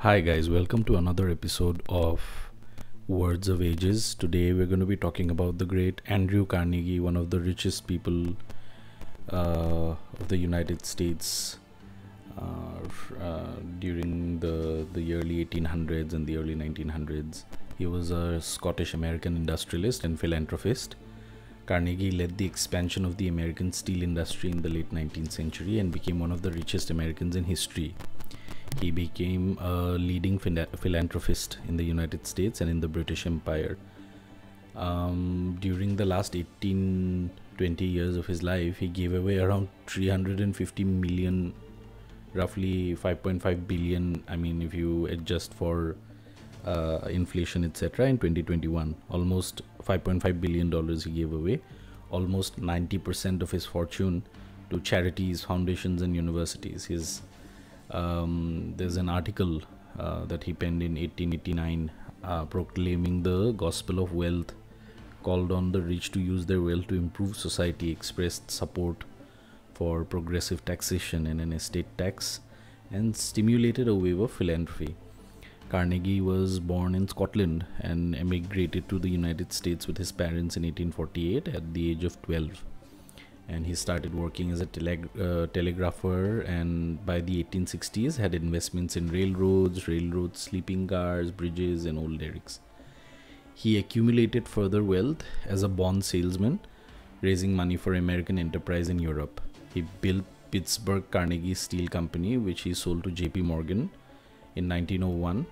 Hi guys, welcome to another episode of Words of Ages. Today we're going to be talking about the great Andrew Carnegie, one of the richest people of the United States during the early 1800s and the early 1900s. He was a Scottish American industrialist and philanthropist. Carnegie led the expansion of the American steel industry in the late 19th century and became one of the richest Americans in history. He became a leading philanthropist in the United States and in the British Empire. During the last 18-20 years of his life, he gave away around 350 million, roughly 5.5 billion, I mean if you adjust for inflation etc. in 2021. Almost $5.5 billion he gave away, almost 90% of his fortune to charities, foundations and universities. There's an article that he penned in 1889 proclaiming the gospel of wealth, called on the rich to use their wealth to improve society, expressed support for progressive taxation and an estate tax, and stimulated a wave of philanthropy. Carnegie was born in Scotland and emigrated to the United States with his parents in 1848 at the age of 12. And he started working as a telegrapher, and by the 1860s had investments in railroads, sleeping cars, bridges and old derricks. He accumulated further wealth as a bond salesman, raising money for American enterprise in Europe. He built Pittsburgh Carnegie Steel Company, which he sold to J.P. Morgan in 1901,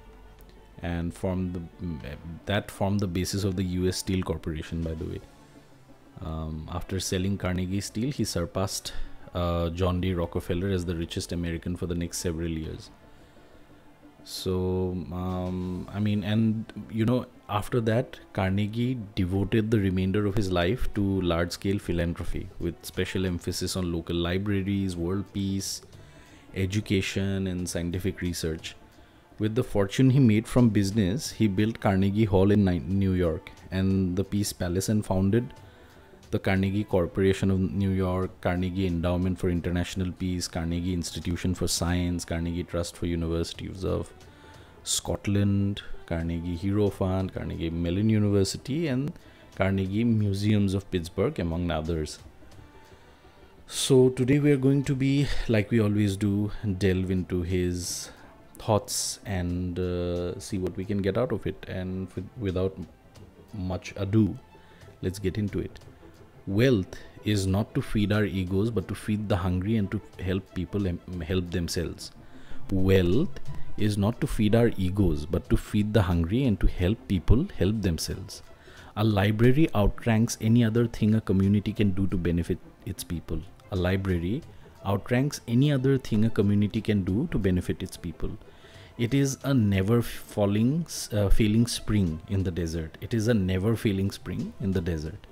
and formed the basis of the U.S. Steel Corporation, by the way. After selling Carnegie Steel, he surpassed John D. Rockefeller as the richest American for the next several years. So, after that, Carnegie devoted the remainder of his life to large-scale philanthropy, with special emphasis on local libraries, world peace, education, and scientific research. With the fortune he made from business, he built Carnegie Hall in New York and the Peace Palace, and founded the Carnegie Corporation of New York, Carnegie Endowment for International Peace, Carnegie Institution for Science, Carnegie Trust for Universities of Scotland, Carnegie Hero Fund, Carnegie Mellon University, and Carnegie Museums of Pittsburgh, among others. So today we are going to be, like we always do, delve into his thoughts and see what we can get out of it. And without much ado, let's get into it. Wealth is not to feed our egos, but to feed the hungry and to help people help themselves. Wealth is not to feed our egos, but to feed the hungry and to help people help themselves. A library outranks any other thing a community can do to benefit its people. A library outranks any other thing a community can do to benefit its people. It is a never failing spring in the desert. It is a never failing spring in the desert.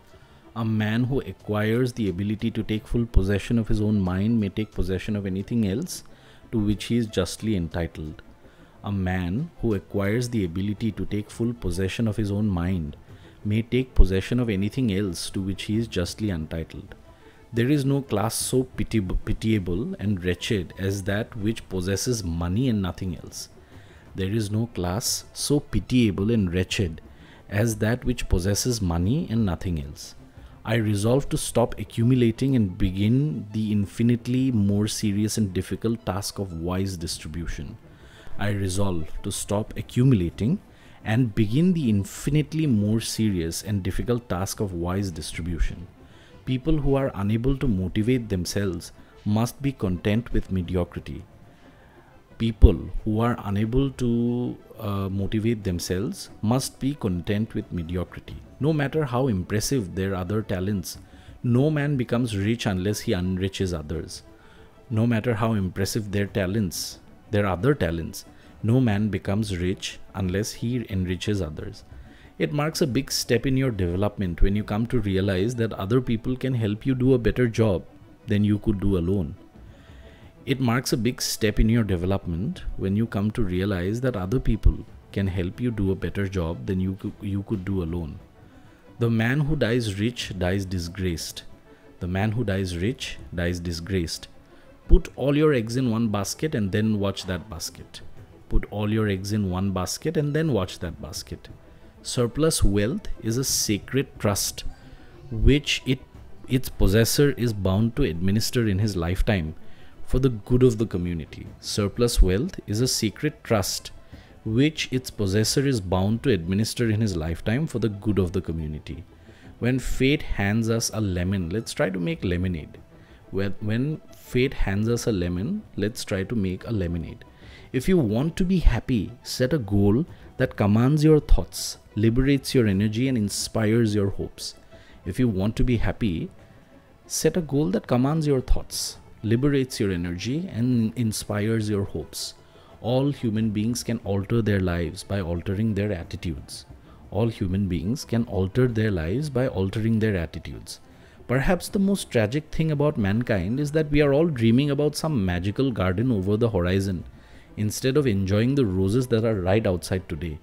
A man who acquires the ability to take full possession of his own mind may take possession of anything else to which he is justly entitled. A man who acquires the ability to take full possession of his own mind may take possession of anything else to which he is justly entitled. There is no class so pitiable and wretched as that which possesses money and nothing else. There is no class so pitiable and wretched as that which possesses money and nothing else. I resolve to stop accumulating and begin the infinitely more serious and difficult task of wise distribution. I resolve to stop accumulating and begin the infinitely more serious and difficult task of wise distribution. People who are unable to motivate themselves must be content with mediocrity. People who are unable to motivate themselves must be content with mediocrity. No matter how impressive their other talents, no man becomes rich unless he enriches others. No matter how impressive their other talents, no man becomes rich unless he enriches others. It marks a big step in your development when you come to realize that other people can help you do a better job than you could do alone. It marks a big step in your development when you come to realize that other people can help you do a better job than you could do alone. The man who dies rich dies disgraced. The man who dies rich dies disgraced. Put all your eggs in one basket and then watch that basket. put all your eggs in one basket and then watch that basket. Surplus wealth is a sacred trust which its possessor is bound to administer in his lifetime for the good of the community. Surplus wealth is a sacred trust which its possessor is bound to administer in his lifetime for the good of the community. When fate hands us a lemon, let's try to make lemonade. When fate hands us a lemon, let's try to make a lemonade. If you want to be happy, set a goal that commands your thoughts, liberates your energy, and inspires your hopes. If you want to be happy, set a goal that commands your thoughts, liberates your energy, and inspires your hopes. All human beings can alter their lives by altering their attitudes. All human beings can alter their lives by altering their attitudes. Perhaps the most tragic thing about mankind is that we are all dreaming about some magical garden over the horizon instead of enjoying the roses that are right outside today.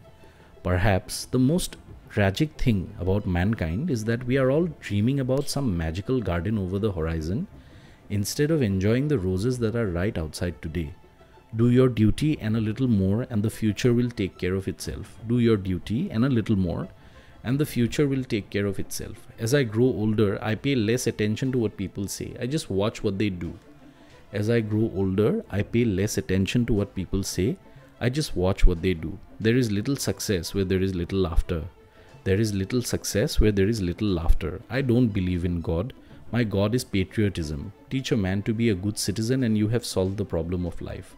Perhaps the most tragic thing about mankind is that we are all dreaming about some magical garden over the horizon instead of enjoying the roses that are right outside today. Do your duty and a little more, and the future will take care of itself. Do your duty and a little more, and the future will take care of itself. As I grow older, I pay less attention to what people say. I just watch what they do. As I grow older, I pay less attention to what people say. I just watch what they do. There is little success where there is little laughter. There is little success where there is little laughter. I don't believe in God. My God is patriotism. Teach a man to be a good citizen and you have solved the problem of life.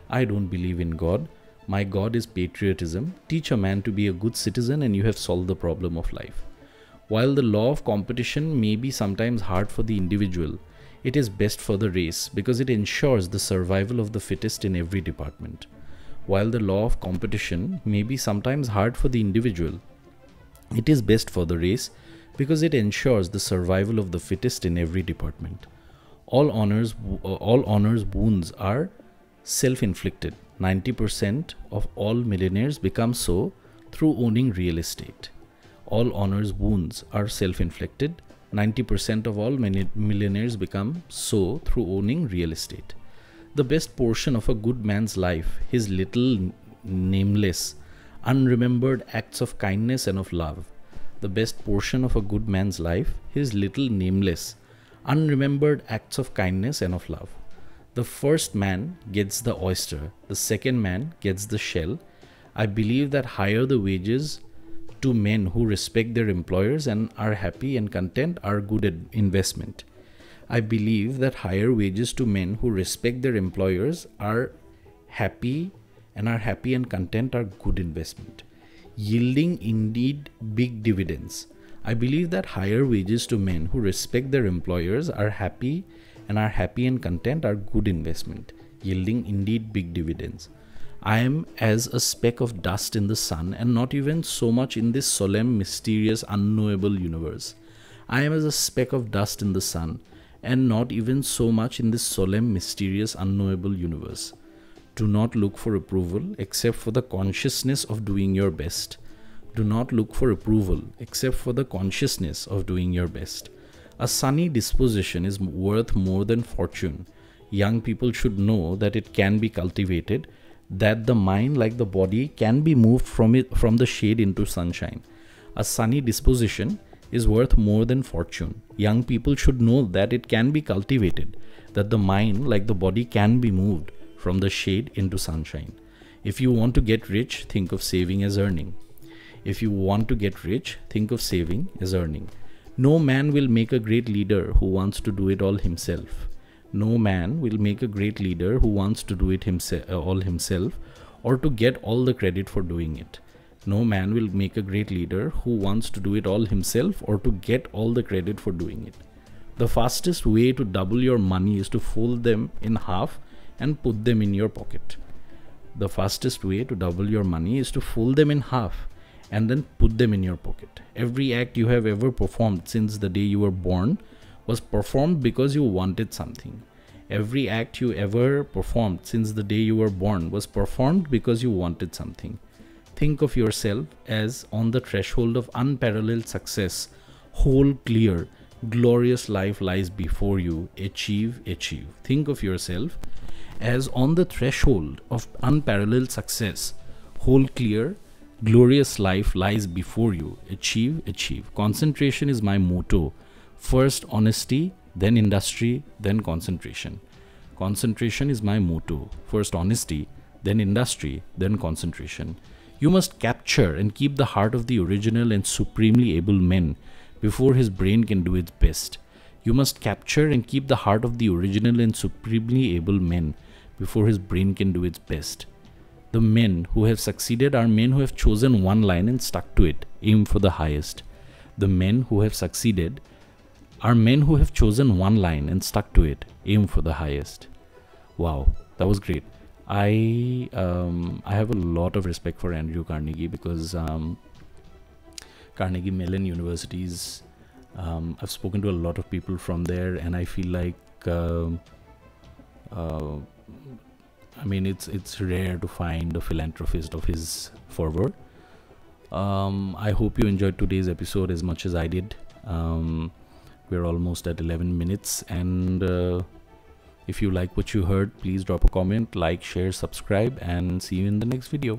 I don't believe in God. My God is patriotism. Teach a man to be a good citizen and you have solved the problem of life. While the law of competition may be sometimes hard for the individual, it is best for the race because it ensures the survival of the fittest in every department. While the law of competition may be sometimes hard for the individual, it is best for the race because it ensures the survival of the fittest in every department. All honors wounds are self-inflicted. 90% of all millionaires become so through owning real estate. All honors wounds are self-inflicted. 90% of all millionaires become so through owning real estate. The best portion of a good man's life, his little nameless, unremembered acts of kindness and of love. The best portion of a good man's life, his little nameless, unremembered acts of kindness and of love. The first man gets the oyster, the second man gets the shell. I believe that higher the wages to men who respect their employers and are happy and content are good investment. I believe that higher wages to men who respect their employers are happy and content are good investment. Yielding indeed big dividends. I believe that higher wages to men who respect their employers are happy and content are good investment, yielding indeed big dividends. I am as a speck of dust in the sun and not even so much in this solemn, mysterious, unknowable universe. I am as a speck of dust in the sun and not even so much in this solemn, mysterious, unknowable universe. Do not look for approval except for the consciousness of doing your best. Do not look for approval except for the consciousness of doing your best. A sunny disposition is worth more than fortune. Young people should know that it can be cultivated, that the mind, like the body, can be moved from the shade into sunshine. A sunny disposition is worth more than fortune. Young people should know that it can be cultivated, that the mind, like the body, can be moved from the shade into sunshine. If you want to get rich, think of saving as earning. If you want to get rich, think of saving as earning. No man will make a great leader who wants to do it all himself. No man will make a great leader who wants to do it all himself or to get all the credit for doing it. No man will make a great leader who wants to do it all himself or to get all the credit for doing it. The fastest way to double your money is to fold them in half and put them in your pocket. The fastest way to double your money is to fold them in half and then put them in your pocket. Every act you have ever performed since the day you were born was performed because you wanted something. Every act you ever performed since the day you were born was performed because you wanted something. Think of yourself as on the threshold of unparalleled success. Whole, clear, glorious life lies before you. Achieve, achieve. Think of yourself as on the threshold of unparalleled success. Hold clear, glorious life lies before you. Achieve, achieve. Concentration is my motto. First honesty, then industry, then concentration. Concentration is my motto. First honesty, then industry, then concentration. You must capture and keep the heart of the original and supremely able man before his brain can do its best. You must capture and keep the heart of the original and supremely able man before his brain can do its best. The men who have succeeded are men who have chosen one line and stuck to it. Aim for the highest. The men who have succeeded are men who have chosen one line and stuck to it. Aim for the highest. Wow, that was great. I have a lot of respect for Andrew Carnegie because Carnegie Mellon Universities, I've spoken to a lot of people from there, and I feel like I mean it's rare to find a philanthropist of his fervor. I hope you enjoyed today's episode as much as I did. We're almost at 11 minutes, and if you like what you heard, please drop a comment, like, share, subscribe, and see you in the next video.